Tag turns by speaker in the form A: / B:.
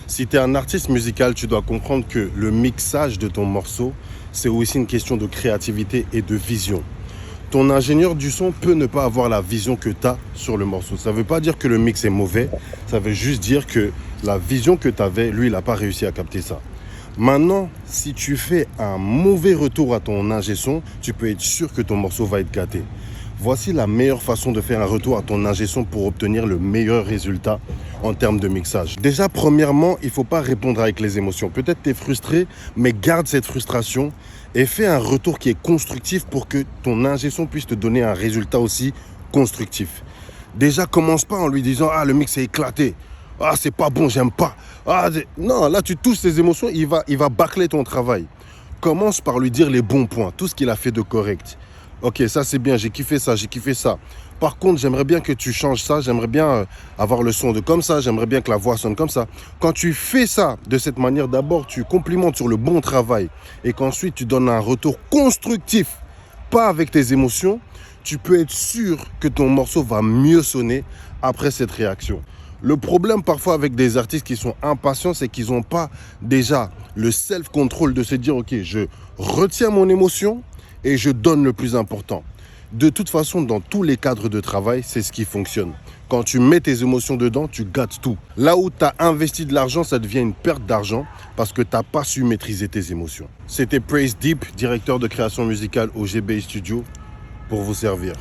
A: Si tu es un artiste musical, tu dois comprendre que le mixage de ton morceau, c'est aussi une question de créativité et de vision. Ton ingénieur du son peut ne pas avoir la vision que tu as sur le morceau. Ça ne veut pas dire que le mix est mauvais, ça veut juste dire que la vision que tu avais, lui, il n'a pas réussi à capter ça. Maintenant, si tu fais un mauvais retour à ton ingé son, tu peux être sûr que ton morceau va être gâté. Voici la meilleure façon de faire un retour à ton ingé son pour obtenir le meilleur résultat en termes de mixage. Déjà, premièrement, il ne faut pas répondre avec les émotions. Peut-être tu es frustré, mais garde cette frustration et fais un retour qui est constructif pour que ton ingé son puisse te donner un résultat aussi constructif. Déjà, commence pas en lui disant « Ah, le mix est éclaté. Ah, c'est pas bon, j'aime pas. » Non, là, tu touches ses émotions, il va bâcler ton travail. Commence par lui dire les bons points, tout ce qu'il a fait de correct. Ok, ça c'est bien, j'ai kiffé ça, j'ai kiffé ça. Par contre, j'aimerais bien que tu changes ça, j'aimerais bien avoir le son de comme ça, j'aimerais bien que la voix sonne comme ça. Quand tu fais ça de cette manière, d'abord tu complimentes sur le bon travail et qu'ensuite tu donnes un retour constructif, pas avec tes émotions, tu peux être sûr que ton morceau va mieux sonner après cette réaction. Le problème parfois avec des artistes qui sont impatients, c'est qu'ils n'ont pas déjà le self-control de se dire « Ok, je retiens mon émotion et je donne le plus important ». De toute façon, dans tous les cadres de travail, c'est ce qui fonctionne. Quand tu mets tes émotions dedans, tu gâtes tout. Là où tu as investi de l'argent, ça devient une perte d'argent parce que tu n'as pas su maîtriser tes émotions. C'était Praise Deep, directeur de création musicale au GBI Studio, pour vous servir.